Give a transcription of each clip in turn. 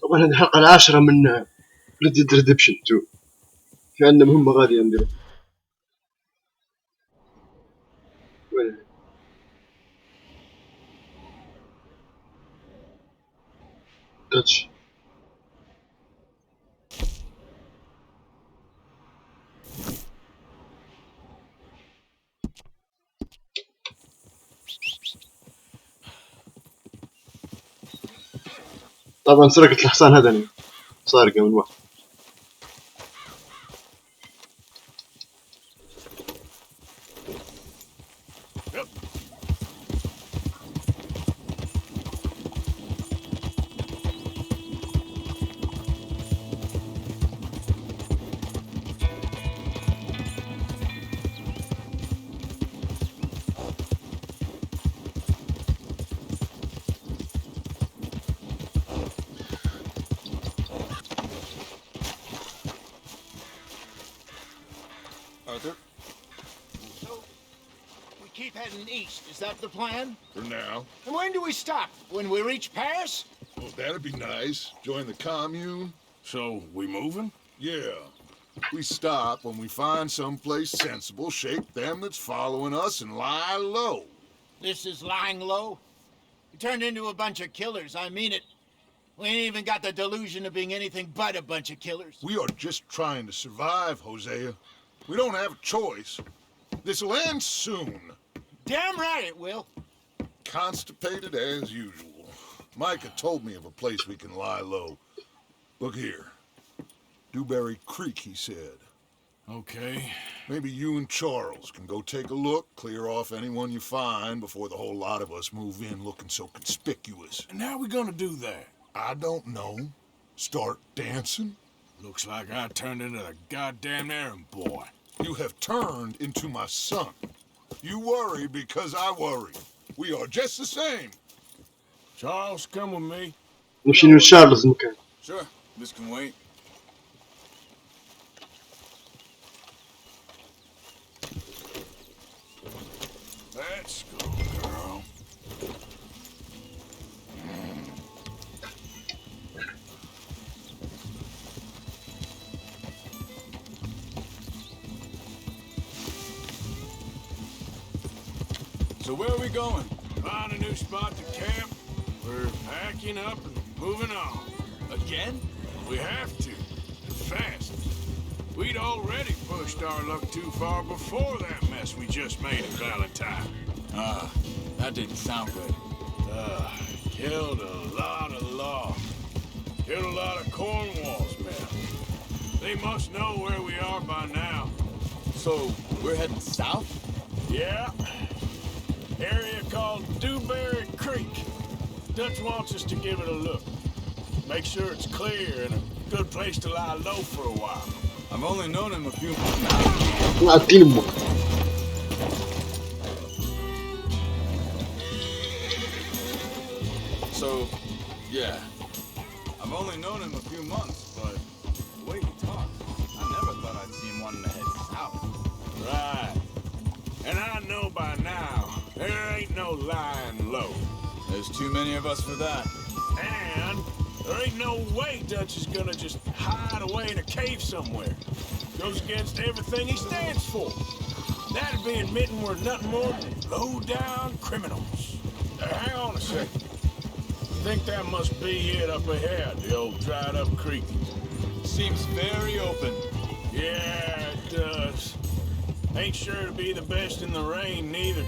طبعا هذه الحلقة العاشرة من Red Dead Redemption 2. في عندنا مهمة غادية نديرها. وين داتش طبعا سرقة الحصان هذا سارقة من واحد. Arthur? So, we keep heading east, is that the plan? For now. And when do we stop? When we reach Paris? Well, that'd be nice. Join the commune. So, we moving? Yeah. We stop when we find someplace sensible, shake them that's following us, and lie low. This is lying low? We turned into a bunch of killers, I mean it. We ain't even got the delusion of being anything but a bunch of killers. We are just trying to survive, Hosea. We don't have a choice. This'll end soon. Damn right it will. Constipated as usual. Micah told me of a place we can lie low. Look here. Dewberry Creek, he said. Okay. Maybe you and Charles can go take a look, clear off anyone you find before the whole lot of us move in looking so conspicuous. And how we gonna do that? I don't know. Start dancing? Looks like I turned into the goddamn errand boy. You have turned into my son. You worry because I worry. We are just the same. Charles, come with me. نمشي لشارلز المكان. Sure, this can wait. Let's go, girl. So where are we going? Find a new spot to camp. We're packing up and moving on. Again? We have to. And fast. We'd already pushed our luck too far before that mess we just made in Valentine. Ah, that didn't sound good. Killed a lot of logs. Killed a lot of Cornwall's men. They must know where we are by now. So, we're heading south? Yeah. Area called Dewberry Creek. Dutch wants us to give it a look. Make sure it's clear and a good place to lie low for a while. I've only known him a few months. نعطيني أمه. So, yeah. I've only known him a few months, but the way he talks, I never thought I'd see him wanting to head south. Right. And I know by now, there ain't no lying low. There's too many of us for that. And there ain't no way Dutch is gonna just hide away in a cave somewhere. Goes against everything he stands for. That'd be admitting we're nothing more than low-down criminals. Hang on a second. I think that must be it up ahead, the old dried-up creek. Seems very open. Yeah, it does. Ain't sure to be the best in the rain, neither.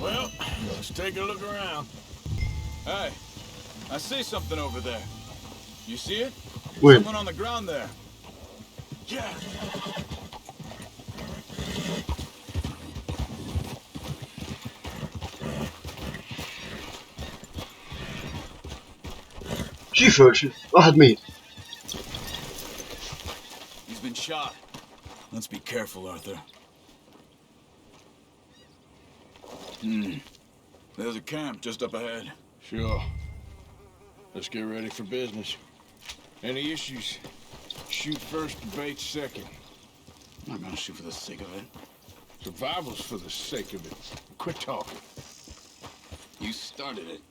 Well, let's take a look around. Hey, I see something over there. You see it? Wait. Someone on the ground there. Yeah. كيف واحد ميت. He's been shot. Let's be careful, Arthur. There's a camp just up ahead. Sure. Let's get ready for business. Any issues? Shoot first, debate second. I'm not gonna shoot for the sake of it. Survival's for the sake of it. Quit talking. You started it.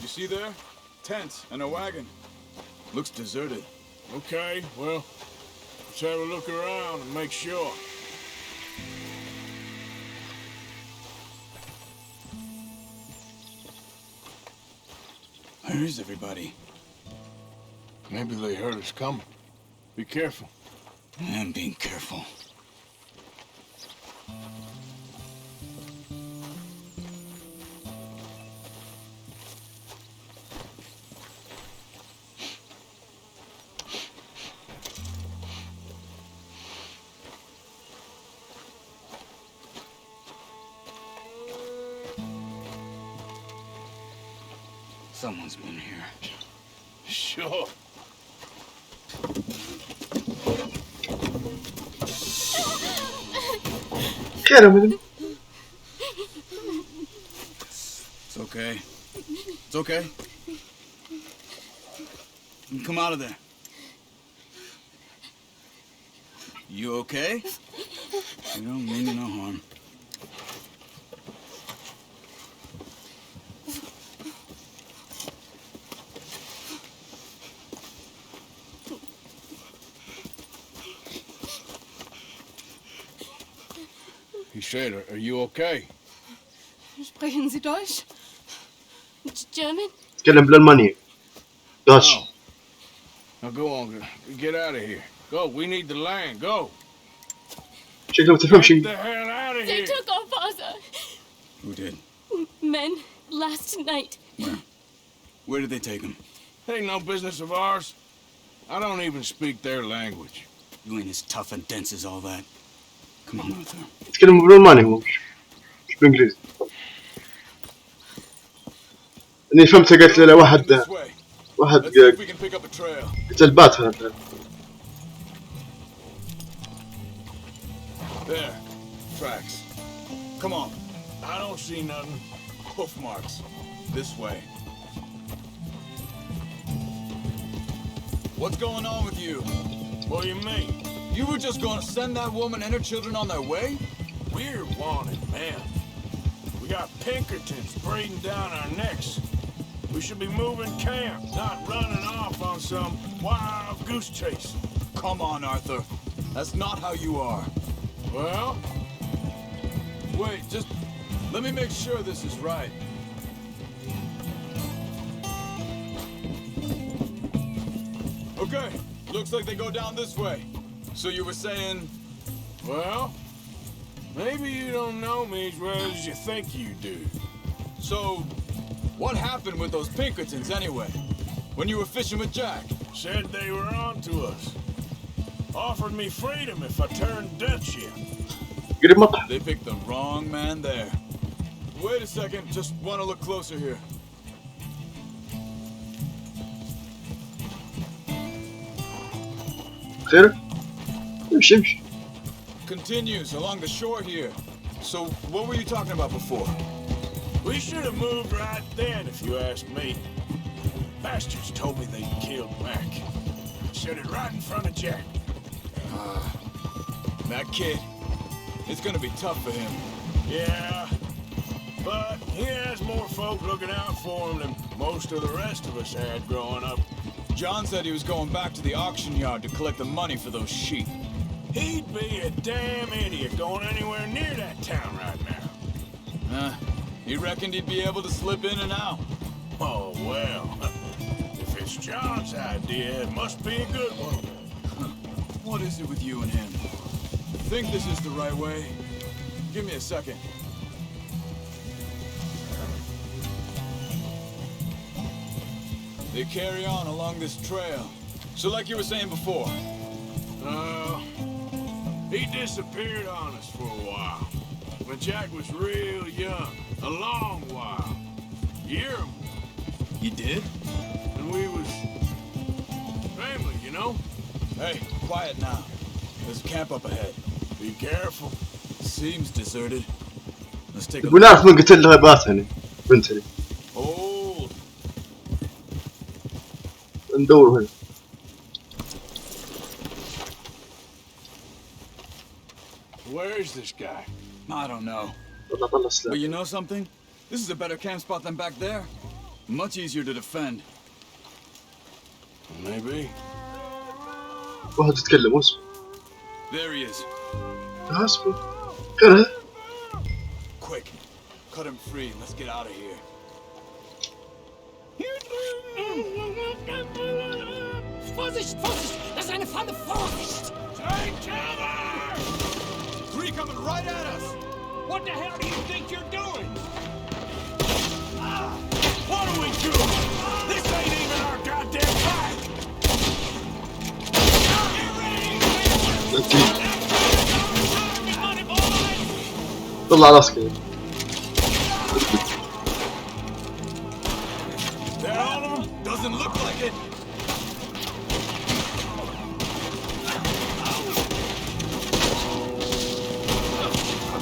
see there? Tents and a wagon. Looks deserted. Okay, well, let's have a look around and make sure. Where is everybody? Maybe they heard us coming. Be careful. I'm being careful. Someone's been here. Sure. خير يا مدن. It's okay. It's okay. Come out of there. You okay? You don't mean you no harm. He said, are you okay? Sprechen Sie Deutsch? German? تكلم بالألمانية. داتش. No. Now go on, get out of here. Go, we need the land, go. شكله ما تفهمش. Get the hell out of They here. took our father. Who did? Men last night. Where did they take him? Ain't no business of ours. I don't even speak their language. You ain't as tough and dense as all that. Come on, Arthur. يتكلم بالألماني هو مش بالإنجليزي. إني فهمت قلت له واحد This way. واحد Let's see if we can pick up a trail. قتل بات هذا. There. Tracks. Come on. I don't see nothing. Hoof marks. This way. What's going on with you? What do you mean? You were just going to send that woman and her children on their way? We're wanted, man. We got Pinkertons breathing down our necks. We should be moving camp, not running off on some wild goose chase. Come on, Arthur. That's not how you are. Well, Wait, just let me make sure this is right. Okay, looks like they go down this way. So you were saying... well, maybe you don't know me as well as you think you do. So, what happened with those Pinkertons anyway? When you were fishing with Jack? Said they were on to us. Offered me freedom if I turned Dutch in. قريب مطح. They picked the wrong man there. Wait a second, just want to look closer here. خير؟ امشي امشي. Continues along the shore here. So, what were you talking about before? We should have moved right then, if you ask me. Bastards told me they killed Mac. Said it right in front of Jack. That kid, it's gonna be tough for him. Yeah, but he has more folk looking out for him than most of the rest of us had growing up. John said he was going back to the auction yard to collect the money for those sheep. He'd be a damn idiot going anywhere near that town right now. He reckoned he'd be able to slip in and out. Oh, well, if it's John's idea, it must be a good one. What is it with you and him? Think this is the right way? Give me a second. They carry on along this trail. So like you were saying before. He disappeared on us for a while. When Jack was real young. A long while. Year or more. You did? And we was family, you know? Hey, quiet now. There's a camp up ahead. Be careful. Seems deserted. Let's take a نبغى نعرف من قتل الغابات هنا. بنت هنا. Hold. ندور هنا. Where is this guy? I don't know. والله طلع سلاح. But you know something? This is a better camp spot than back there. Much easier to defend. Maybe. واحد يتكلم اصبر. There he is. اصبر. كره. Quick, cut him free and let's get out of here. Vorsicht, Vorsicht! Das ist eine Falle! Vorsicht! Take cover! Three coming right at us. What the hell do you think you're doing? What are we doing? This ain't even our goddamn fight! طلع راسك. That all of them? Doesn't look like it.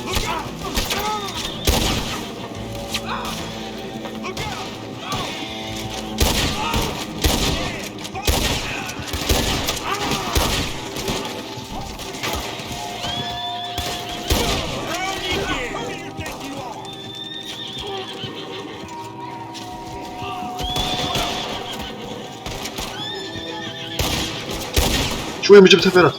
Look out! Look out! شوي ما جبت فيرات.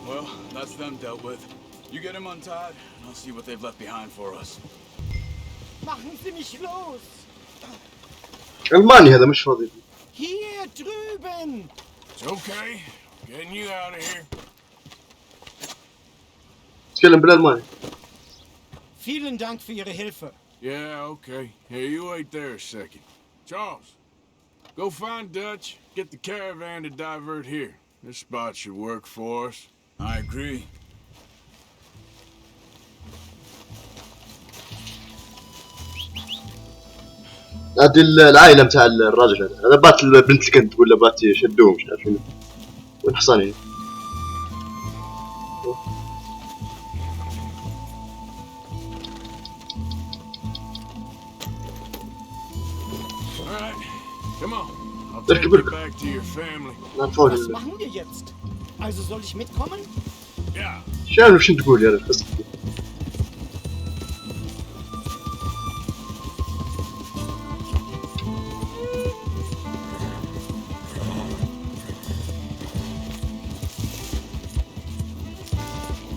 Well, that's them dealt with. You get him untied, and I'll see what they've left behind for us. Machen Sie mich los! الماني هذا مش فاضي. Hier drüben! It's okay. Getting you out of here. تكلم بالالماني. Vielen Dank für Ihre Hilfe. Yeah, okay. Hey, you wait there a second. Charles, go find Dutch, get the caravan to divert here. This spot should work for us. I agree. هذه العائلة متاع الراجل هذا بات البنت الكنت ولا بات يشدوه مش عارف شنو. والحصان يعني. Alright, come on. I'll Let's take get you back to your family. نعم فاضي. Was machen wir jetzt? Also soll ich mitkommen? Yeah. شنو شنو تقول يا رجل قصتك؟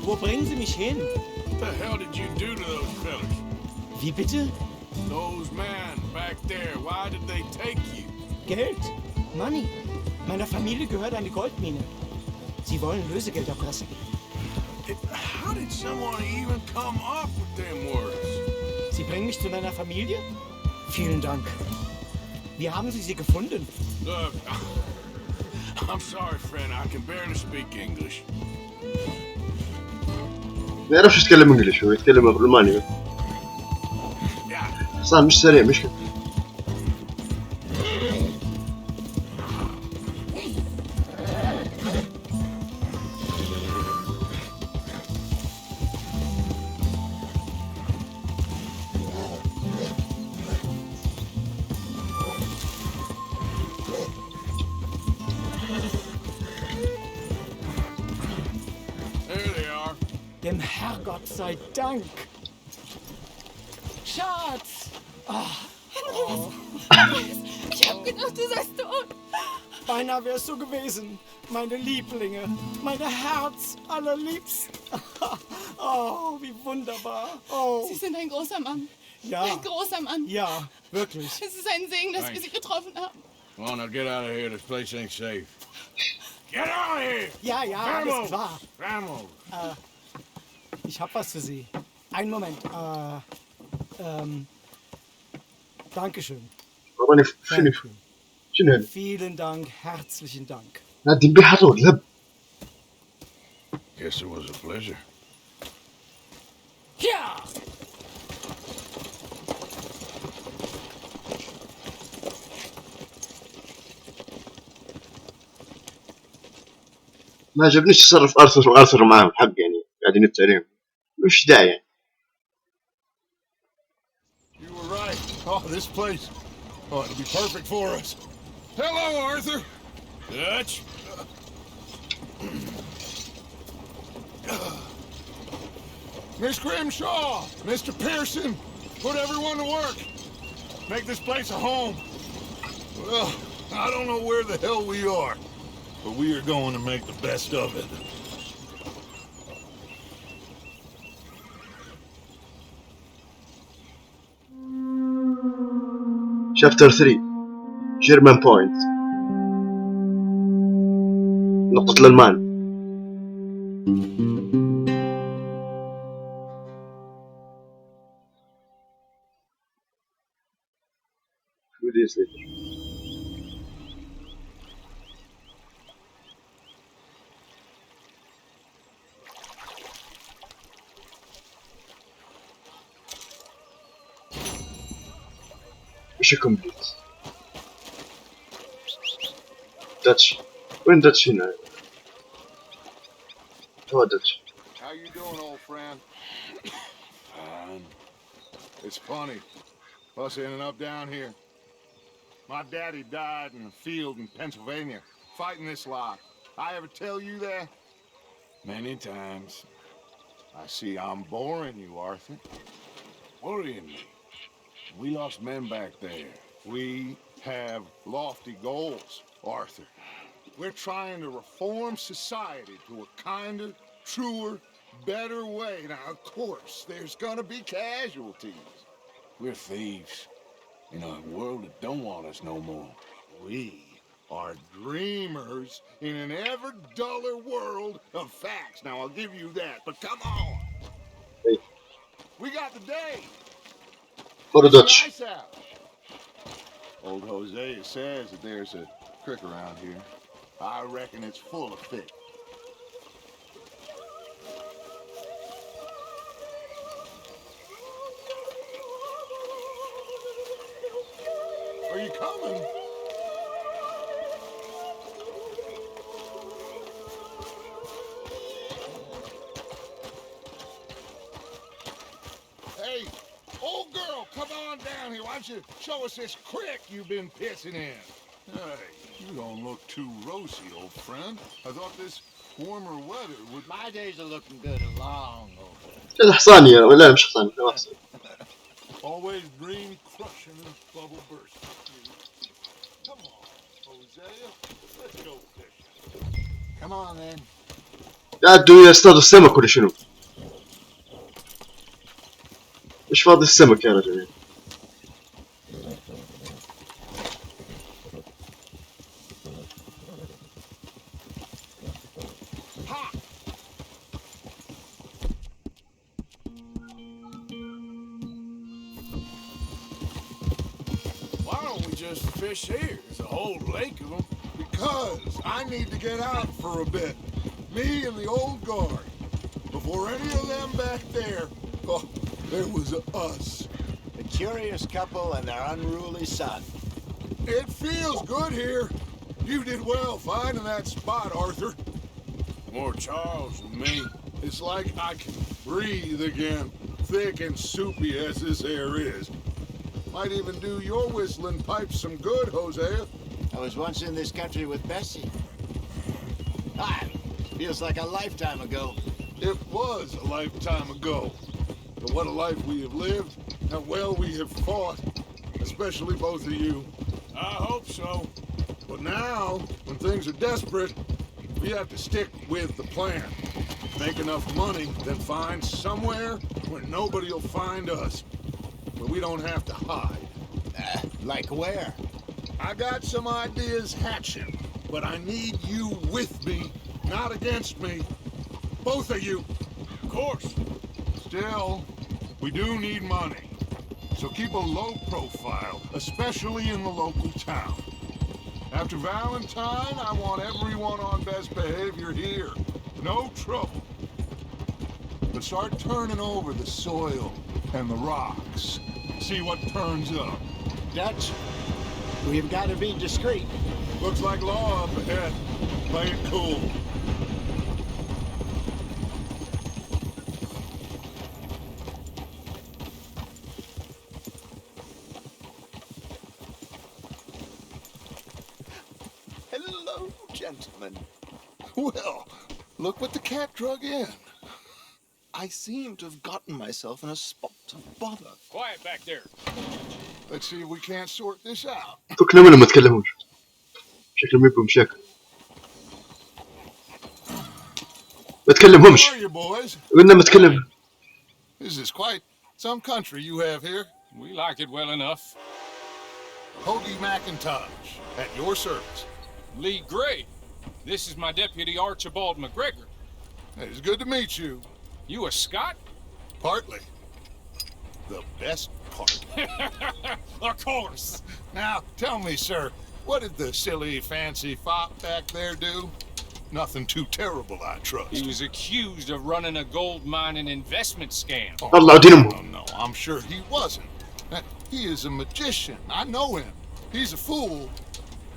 Wo bringen Sie mich hin? What the hell did you do to those fellas? Wie bitte? Those men back there, why did they take you? Geld? Money? Meiner Familie gehört eine Goldmine. Sie wollen Lösegeld erpressen. How did someone even come up with them words? Sie bringen mich zu deiner Familie? Vielen Dank. Wie haben Sie sie gefunden? Look, I'm sorry, friend. I can barely speak English. ما يعرفش يتكلم انجليش هو يتكلم بالالماني. Yeah. حصان مش سريع مش كده. There they are. Dem Herrgott sei Dank. Schatz! Ich hab gedacht, du seist tot. Beinahe wär's so gewesen. Meine Lieblinge. Meine Herz allerliebst. Oh, wie wunderbar. Oh, Sie sind ein großer Mann. ja. Ein großer Mann. Ja, wirklich. Es ist ein Segen, dass wir Sie getroffen haben. Come on, now get out of here. This place ain't safe. Get out of here! Ja, ja, alles Vamos! klar. Vamos! Ich hab was für Sie. Einen Moment. Dankeschön. راني شنو Dankeschön. شنو هذا؟ Vielen Dank, herzlichen Dank. هذه بحر ذهب. Guess it was a pleasure. Ja! ما عجبنيش تصرف ارثر معاهم حق يعني قاعدين يتعلم مش داعي يعني. You were right. Oh, this place. Oh, it'll be perfect for us. Hello, Arthur. Dutch? Miss Grimshaw, Mr. Pearson, put everyone to work. Make this place a home. Well, I don't know where the hell we are, but we are going to make the best of it. Chapter 3 German Point نقطة الألمان. Few days later. مش كومبليت. داتش وين داتش هنا؟ هو داتش. How you doing, old friend? Fine. It's funny, us ending up down here. My daddy died in a field in Pennsylvania, fighting this lot. I ever tell you that? Many times. I see I'm boring you, Arthur. Worrying me. We lost men back there. We have lofty goals, Arthur. We're trying to reform society to a kinder, truer, better way. Now, of course, there's gonna be casualties. We're thieves. In a world that don't want us no more. We are dreamers in an ever duller world of facts. Now, I'll give you that, but come on. Hey. We got the day. For the Dutch. Nice out. Old Hosea says that there's a creek around here. I reckon it's full of fish. Are you coming? Hey, old girl, come on down here. Why don't you show us this creek you've been pissing in? Hey, you don't look too rosy, old friend. I thought this warmer weather would... My days are looking good and long over. هذا حصاني ولا مش حصاني؟ لا حصاني. Always dream crushing and bubble bursting. Come on, Hosea. Let's go fishing. Come on, then. قاعدوا يصطادوا السمك ولا شنو؟ مش فاضي السمك يا رجل. Why don't we just fish here? There's a whole lake of them. Because I need to get out for a bit. Me and the old guard. Before any of them back there, oh, there was us. The curious couple and their unruly son. It feels good here. You did well finding that spot, Arthur. More Charles than me. It's like I can breathe again, thick and soupy as this air is. Might even do your whistling pipes some good, Hosea. I was once in this country with Bessie. Ah, feels like a lifetime ago. It was a lifetime ago. But what a life we have lived, how well we have fought, especially both of you. I hope so. But now, when things are desperate, we have to stick with the plan. Make enough money, then find somewhere where nobody will find us. Where we don't have to hide. Like where? I got some ideas hatching, but I need you with me, not against me. Both of you. Of course. Still, we do need money. So keep a low profile, especially in the local town. After Valentine, I want everyone on best behavior here. No trouble. But start turning over the soil and the rocks. See what turns up. Dutch, we've got to be discreet. Looks like law up ahead. Play it cool. Hello, gentlemen. Well, look what the cat drug in. I seem to have gotten myself in a spot of bother. Quiet back there. Let's see if we can't sort this out. فكنا منهم ما تكلموش شكلهم يبقوا مشاكل ما How تكلمهمش are you, boys? قلنا ما تكلم This is quite some country you have here. We like it well enough. Hoagie McIntosh, at your service. Lee Gray. This is my deputy Archibald McGregor. It's good to meet you. You a Scot? Partly. The best part. Of course. Now, tell me, sir, what did the silly, fancy fop back there do? Nothing too terrible, I trust. He was accused of running a gold mining investment scam. الله دين No, أمه no, I'm sure he wasn't. He is a magician. I know him. He's a fool,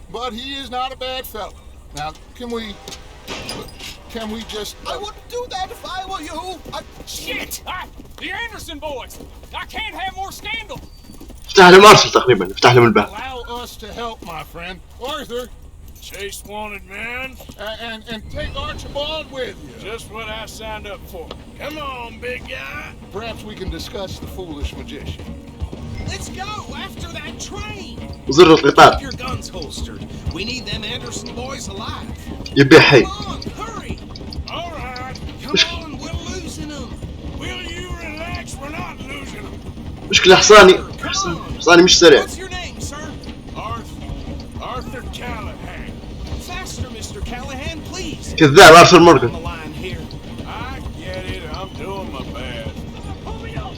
but he is not a bad fellow. Now, can we just... I wouldn't do that if I were you. Shit! The Anderson boys! I can't have more scandal! فتح لهم أرسل تقريبا فتح لهم الباب Allow us to help, my friend. Arthur, Chase wanted man. and take Archibald with you. Just what I signed up for. Come on, big guy. Perhaps we can discuss the foolish magician. Let's go after that train. زر القطار Keep your guns holstered. We need them Anderson boys alive. يبيع حي Come on, hurry. All right. Come on, we're losing them. Will you relax? We're not losing them. مشكلة حصاني حصاني مش سريع What's your name, sir? Arthur Callahan. Faster, Mr. Callahan, please. كذاب أرثر On the مورغان line here. I get it. I'm doing my best. Pull me up.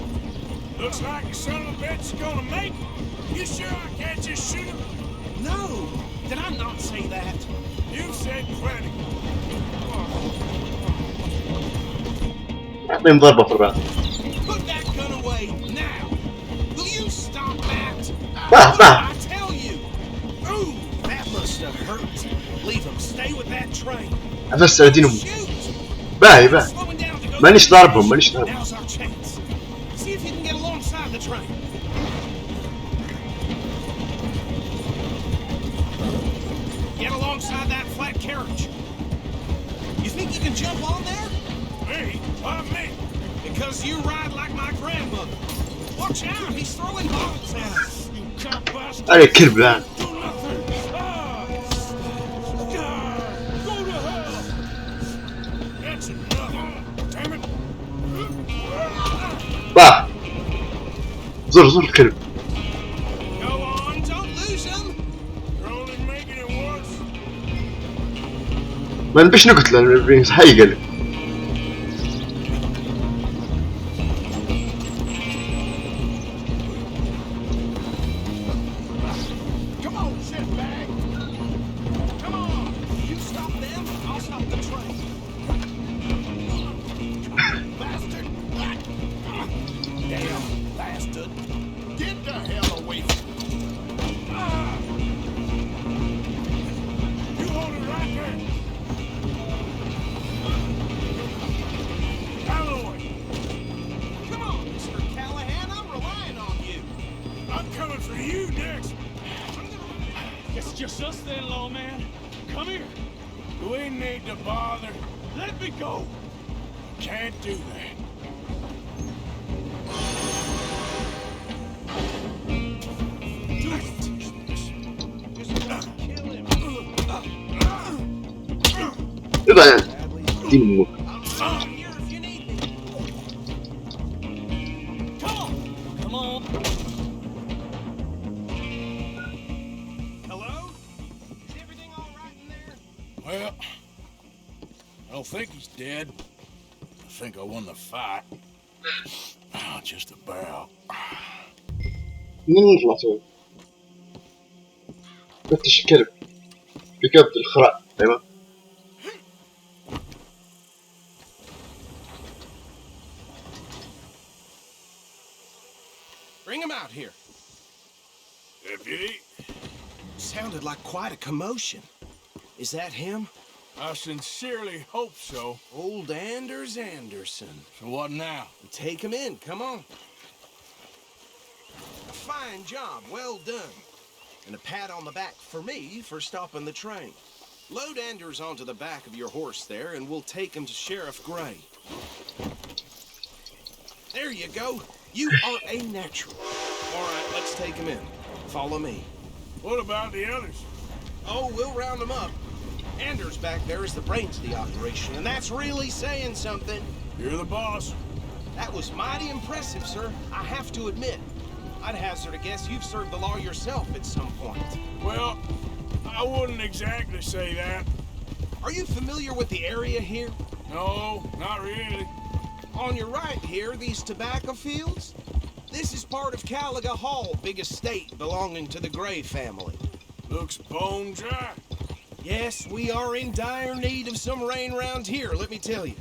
Looks like the son of a bitch is gonna make it. You sure I can't just shoot him? No, did I not say that? You said plenty. أعطيهم ضربة في الرأس Put that gun away now. Will you stop that? طاح I tell you. Ooh, that must have hurt. Leave him. Stay with that train. عفست على دين أمه Shoot. باهي باهي Slowing down to go. مانيش ضاربهم مانيش ضاربهم Now's our chance. See if you can get alongside the train. Get alongside that flat carriage. You think you can jump on there? Me? Why me? Because you ride like my grandmother. Watch out, he's throwing bottles at us. You cop bastard. أنا كلب الآن Do nothing. God, go to hell. That's enough. Damn it. طاح زر الكلب Go on, don't lose him. You're only making it worse. ما نبيش نقتله حي قال Come on, shitbag. Come on. You stop them, I'll stop the train. Bastard. Damn bastard. Get the hell away from me. You hold it right there. Calloway, Come on, Mr. Callahan, I'm relying on you. I'm coming for you next. It's just us then, lawman. Come here. We need to bother. Let me go. Can't do that. Do it. Just kill him. يبقى دين أمه I'm here if you need me. Come on. Come on. Hello? Is everything all right in there? Well, I don't think he's dead. I think I won the fight. Just about. منين نطلع سوي فتش الكلب بكبد الخراء أيوة Bring him out here. Deputy, Sounded like quite a commotion. Is that him? I sincerely hope so. Old Anders Anderson. So what now? Take him in, come on. A fine job, well done. And a pat on the back for me for stopping the train. Load Anders onto the back of your horse there, and we'll take him to Sheriff Gray. There you go. You are a natural. All right, let's take him in. Follow me. What about the others? Oh, we'll round them up. Anders back there is the brains of the operation, and that's really saying something. You're the boss. That was mighty impressive, sir. I have to admit. I'd hazard a guess you've served the law yourself at some point. Well, I wouldn't exactly say that. Are you familiar with the area here? No, not really. On your right here, these tobacco fields? This is part of Caliga Hall, big estate belonging to the Gray family. Looks bone dry. Yes, we are in dire need of some rain round here, let me tell you.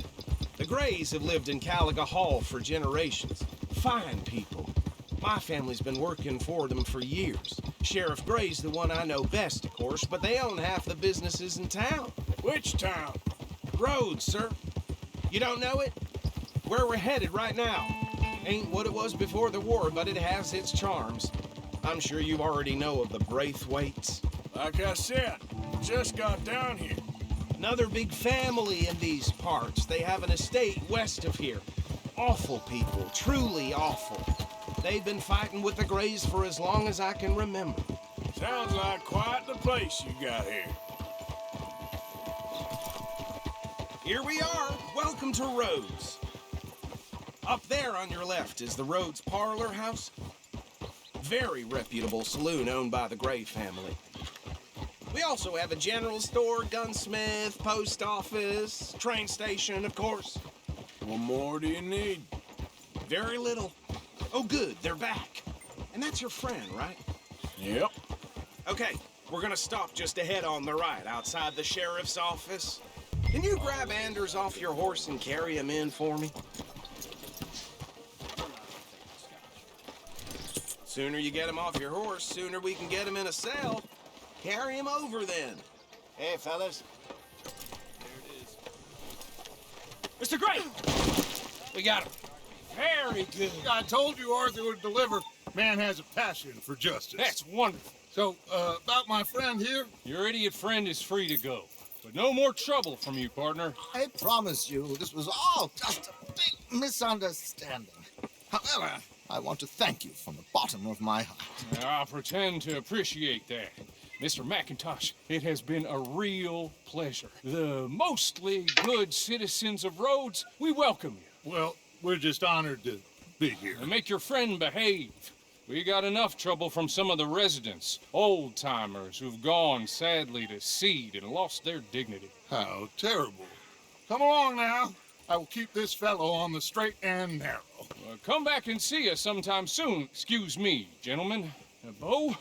The Grays have lived in Caliga Hall for generations. Fine people. My family's been working for them for years. Sheriff Gray's the one I know best, of course, but they own half the businesses in town. Which town? Rhodes, sir. You don't know it? Where we're headed right now. Ain't what it was before the war, but it has its charms. I'm sure you already know of the Braithwaites. Like I said, just got down here. Another big family in these parts. They have an estate west of here. Awful people, truly awful. They've been fighting with the Grays for as long as I can remember. Sounds like quite the place you got here. Here we are. Welcome to Rhodes. Up there on your left is the Rhodes Parlor House. Very reputable saloon owned by the Gray family. We also have a general store, gunsmith, post office, train station, of course. What more do you need? Very little. Oh, good, they're back. And that's your friend, right? Yep. Okay, we're gonna stop just ahead on the right, outside the sheriff's office. Can you grab Anders off your horse and carry him in for me? Sooner you get him off your horse, sooner we can get him in a cell. Carry him over, then. Hey, fellas. Mr. Gray! We got him. Very good. I told you Arthur would deliver. Man has a passion for justice. That's wonderful. So, about my friend here? Your idiot friend is free to go. But no more trouble from you, partner. I promise you, this was all just a big misunderstanding. However, I want to thank you from the bottom of my heart. I'll pretend to appreciate that. Mr. McIntosh, it has been a real pleasure. The mostly good citizens of Rhodes, we welcome you. Well, we're just honored to be here. And make your friend behave. We got enough trouble from some of the residents, old-timers who've gone, sadly, to seed and lost their dignity. How terrible. Come along now. I will keep this fellow on the straight and narrow. Come back and see us sometime soon. Excuse me, gentlemen. Bo,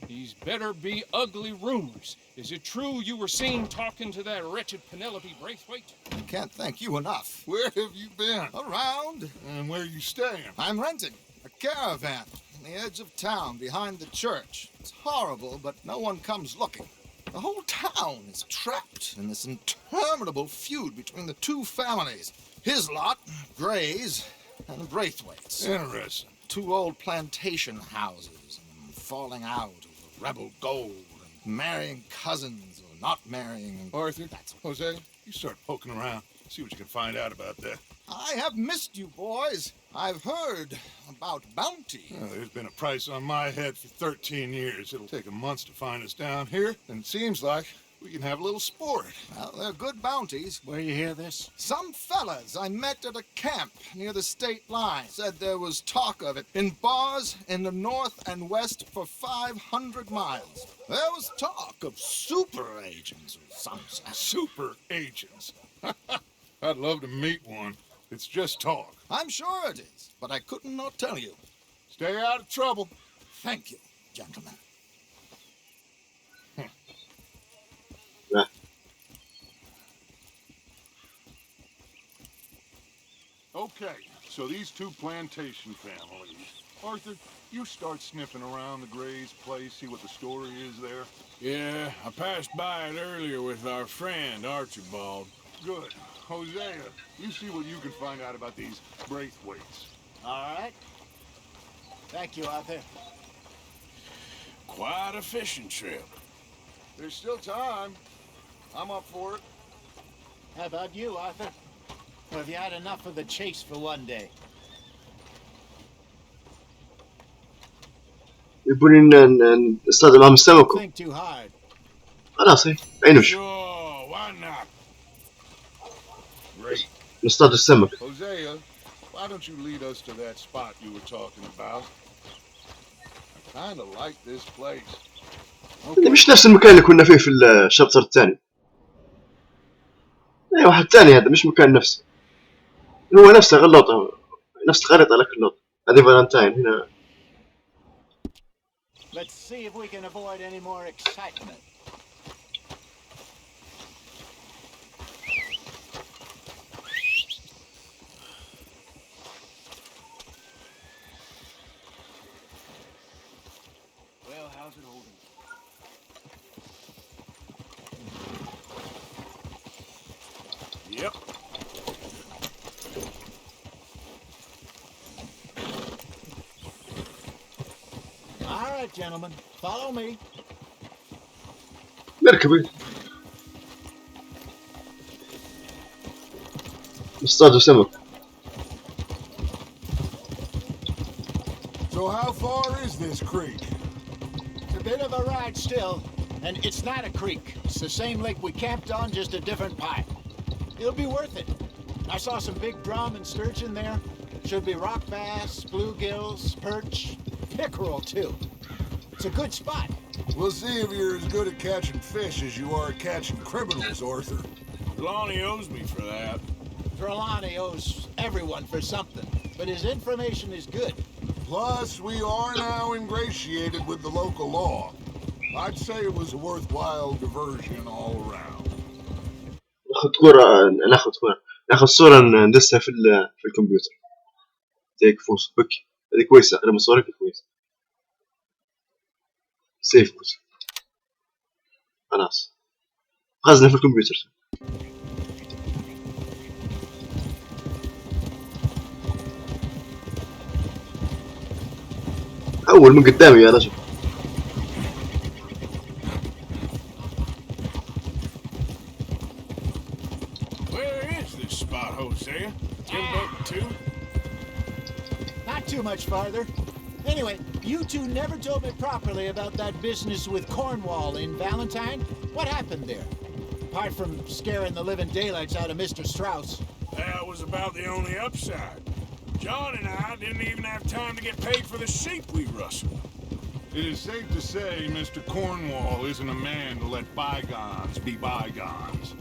these better be ugly rumors. Is it true you were seen talking to that wretched Penelope Braithwaite? I can't thank you enough. Where have you been? Around. And where are you staying? I'm renting a caravan on the edge of town behind the church. It's horrible, but no one comes looking. The whole town is trapped in this interminable feud between the two families. His lot, Gray's, and Braithwaite's. Interesting. Two old plantation houses, and falling out over rebel gold, and marrying cousins or not marrying. Arthur, Jose, you start poking around. See what you can find out about that. I have missed you, boys. I've heard about bounty. Well, there's been a price on my head for 13 years. It'll take 'em months to find us down here, and it seems like we can have a little sport. Well, they're good bounties. Where you hear this? Some fellas I met at a camp near the state line said there was talk of it in bars in the north and west for 500 miles. There was talk of super agents or something. Super agents. I'd love to meet one. It's just talk. I'm sure it is, but I couldn't not tell you. Stay out of trouble. Thank you, gentlemen. Yeah. Okay, so these two plantation families. Arthur, you start sniffing around the Gray's place, see what the story is there. Yeah, I passed by it earlier with our friend, Archibald. Good. Hosea, you see what you can find out about these Braithwaites. All right. Thank you, Arthur. Quite a fishing trip. There's still time. I'm up for it. How about you, Arthur? Or have you had enough of the chase for one day? يبون نصطاد معهم السمك. Think too hard. خلاص أي نمشي Sure, why not? Great. نصطاد السمك. Hosea, why don't you lead us to that spot you were talking about? I kind of like this place. هذا مش نفس المكان اللي كنا فيه في الشابتر الثاني. اي واحد ثاني، هذا مش مكان نفسه. هو نفسه غلطه، نفس الخريطة لكن لوط. هذه فالنتاين هنا. Let's see if we can avoid any more excitement. Well, how's it holding? Yep. All right, gentlemen, follow me. مركبي نصطادوا سمك. So how far is this creek? It's a bit of a ride still, and it's not a creek. It's the same lake we camped on, just a different pipe. It'll be worth it. I saw some big drum and sturgeon there. Should be rock bass, bluegills, perch, pickerel too. It's a good spot. We'll see if you're as good at catching fish as you are at catching criminals, Arthur. Lonnie owes me for that. Trelawney owes everyone for something, but his information is good. Plus, we are now ingratiated with the local law. I'd say it was a worthwhile diversion all around. ناخذ صورة ندسها في الكمبيوتر. تيك فوس بك هذه كويسة، أنا مصورك كويسة. سيف بوت. خلاص خزنة في الكمبيوتر. أول من قدامي يا رجل. Where is this spot, Hosea? Timbuktu? Not too much farther. Anyway, you two never told me properly about that business with Cornwall in Valentine. What happened there? Apart from scaring the living daylights out of Mr. Strauss. That was about the only upside. John and I didn't even have time to get paid for the sheep we rustled. It is safe to say Mr. Cornwall isn't a man to let bygones be bygones.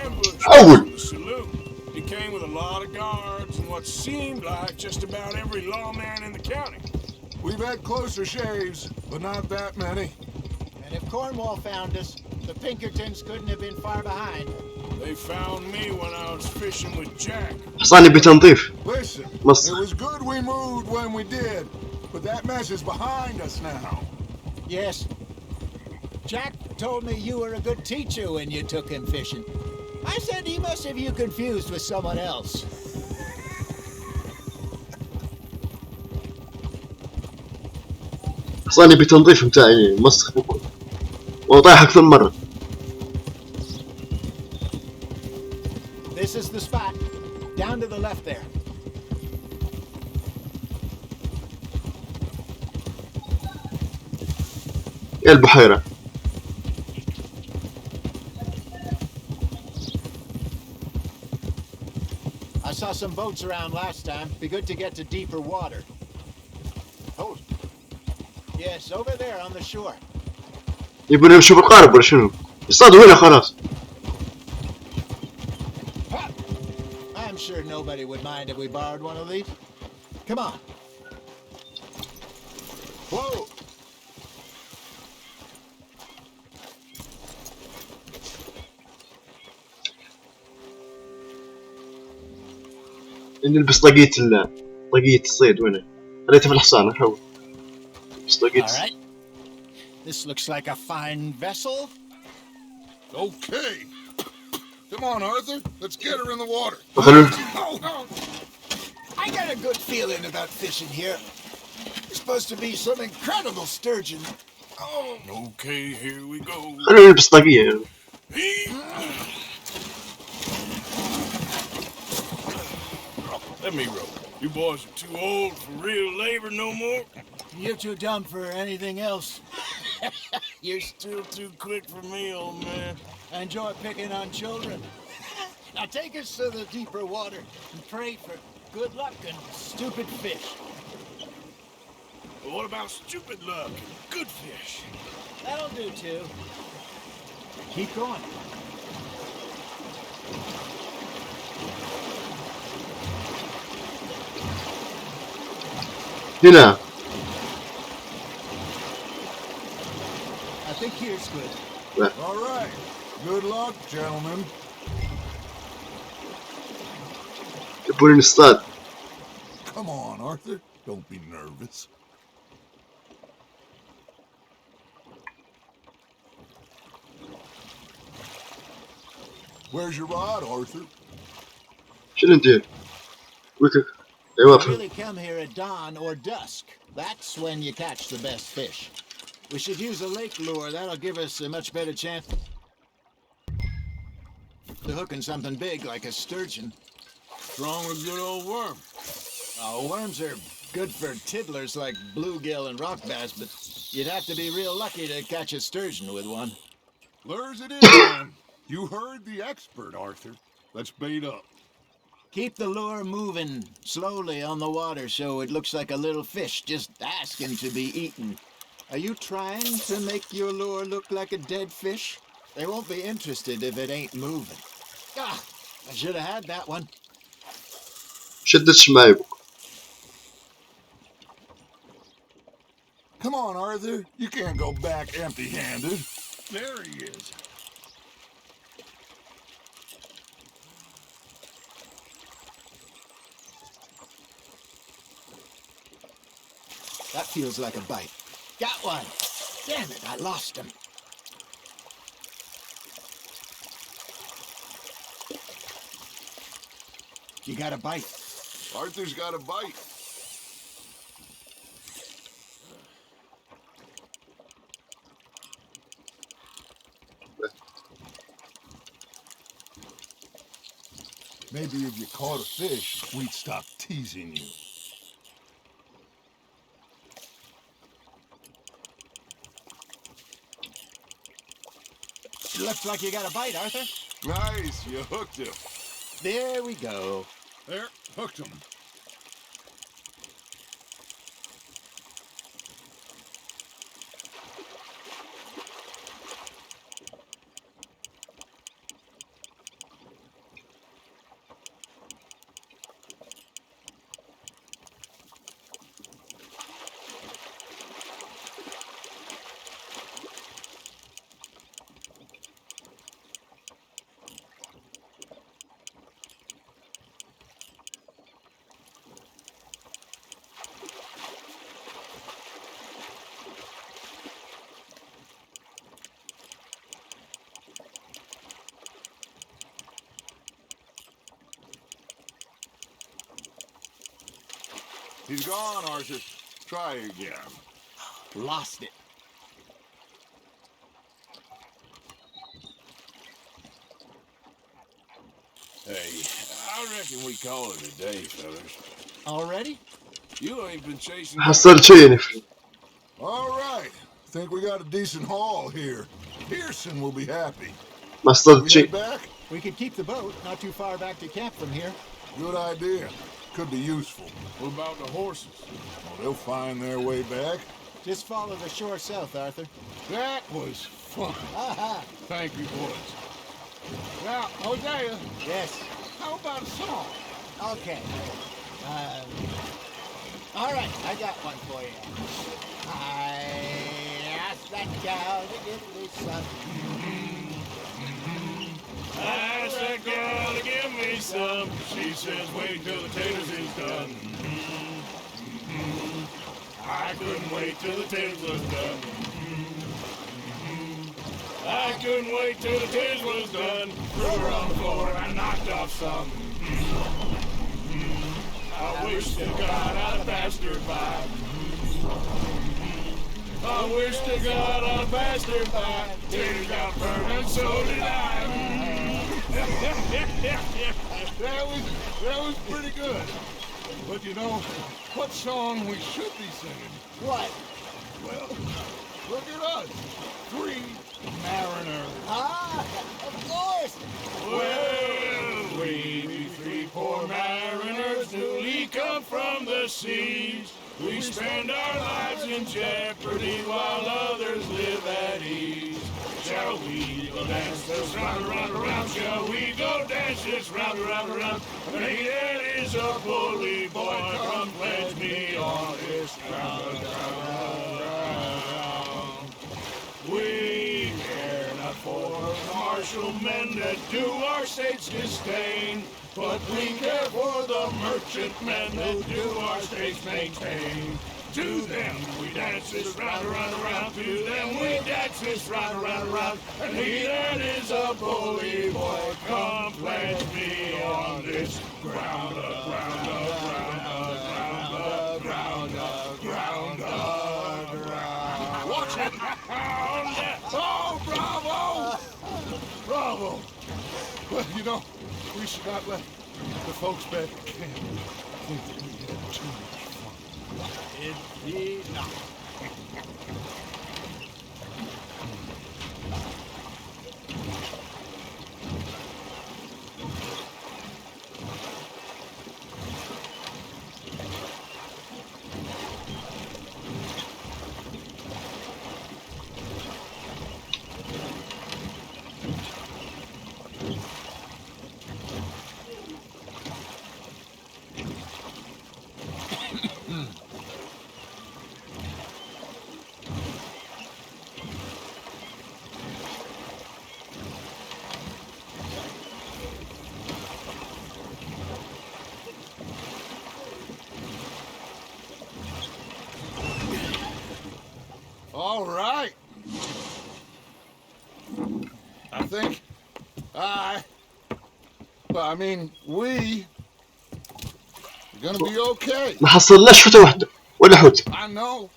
Ambush أول. in the saloon. He came with a lot of guards and what seemed like just about every lawman in the county. We've had closer shaves, but not that many. And if Cornwall found us, the Pinkertons couldn't have been far behind. They found me when I was fishing with Jack. حصاني بتنظيف. Listen, Must- it was good we moved when we did, but that mess is behind us now. Yes. Jack told me you were a good teacher when you took him fishing. I said he must have you confused with someone else. حصاني بتنظيف متاعي مسخ بكل وطايح أكثر من مرة. This is the spot. Down to the left there. يا البحيرة. I saw some boats around last time. Be good to get to deeper water. Oh. Yes, over there on the shore. يبون يمشوا بالقارب ولا شنو؟ يصطادوا هنا خلاص. I'm sure nobody would mind if we borrowed one of these. Come on. Whoa! نلبس طاقية طاقية الصيد وينه؟ خليتها في الحصان أحاول. نلبس طاقية. All right. This looks like a fine vessel. Okay. Come on, Arthur. Let's get her in the water. وخلوه. I got a good feeling about fishing here. There's supposed to be some incredible sturgeon. Oh, Okay, here we go. خلوه يلبس طاقية. Let me row. You boys are too old for real labor no more. You're too dumb for anything else. You're still too quick for me, old man. I enjoy picking on children. Now take us to the deeper water and pray for good luck and stupid fish. But what about stupid luck and good fish? That'll do too. Keep going. هنا. I think here's good. All right. Good luck, gentlemen. جابوا لي نصطاد. Come on, Arthur. Don't be nervous. Where's your rod, Arthur? شنو ندير؟ ويكك. ايوا You really come here at dawn or dusk. That's when you catch the best fish. We should use a lake lure. That'll give us a much better chance to hooking something big like a sturgeon. Strong as good old worm. Oh, worms are good for tiddlers like bluegill and rock bass, but you'd have to be real lucky to catch a sturgeon with one. Lures it in, man. You heard the expert, Arthur. Let's bait up. Keep the lure moving slowly on the water so it looks like a little fish just asking to be eaten. Are you trying to make your lure look like a dead fish? They won't be interested if it ain't moving. Ah, I should have had that one. شدتش معي بوك. Come on, Arthur. You can't go back empty-handed. There he is. That feels like a bite. Got one. Damn it, I lost him. You got a bite. Arthur's got a bite. Maybe if you caught a fish, we'd stop teasing you. It looks like you got a bite, Arthur. Nice, you hooked him. There we go. There, hooked him. He's gone, Arthur. Try again. Lost it. Hey, I reckon we call it a day, fellas. Already? You ain't been chasing... حصل شيء. All right. Think we got a decent haul here. Pearson will be happy. ما اصطدت We شيء. head back? We could keep the boat not too far back to camp from here. Good idea. Could be useful. What about the horses? Well, they'll find their way back. Just follow the shore south, Arthur. That was fun. Aha! Thank you, boys. Now, Hosea, Yes. how about a song? Okay. All right, I got one for you. I asked that gal to give me something. I asked that girl to give me some. She says, wait till the taters is done. I couldn't wait till the taters was done. I couldn't wait till the taters was done. Threw her on the floor and I knocked off some. I wish to God I'd passed her by. I wish to God I'd passed her by. Taters got burned and so did I. That was pretty good. But you know what song we should be singing? What? Well, look at us. 3 mariners. Ah, of course. Well, we be 3 poor mariners newly come from the seas. We spend our lives in jeopardy while others live at ease. Shall we go dance this round, around, around? Shall we go dance this round, around, around? Hey, that is a bully boy. Come pledge me on this ground, ground. We care not for the martial men that do our state's disdain, but we care for the merchantmen that do our state's maintain. To them we dance this round, around, around. To them we dance this round, around, around. And he that is a bully boy, come pledge me on this ground, ground, ground, ground, ground, ground, ground. Watch it! Oh, bravo! Bravo! Well, you know, we should not let the folks back at camp think that we had too much fun. Indeed not. All right. I think we're gonna be okay. ما حصلناش حوتة واحدة ولا حوت. I know.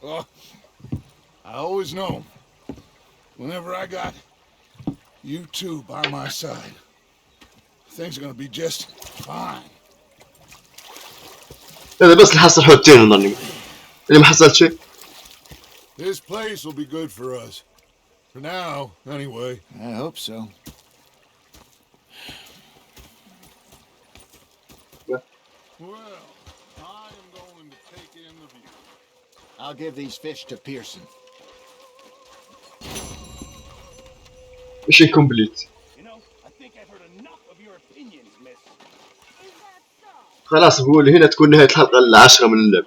Oh, I always know. Whenever I got you two by my side, things are gonna be just fine. هذا بس اللي حصل حوتين نظني. اللي ما حصل شيء. This place will be good for us. For now, anyway. I hope so. Well, I am going to take in the view. I'll give these fish to Pearson. مش incomplete. You know, I think I've heard enough of your opinions, miss. خلاص بقول هنا تكون نهاية الحلقة 10 من اللعب.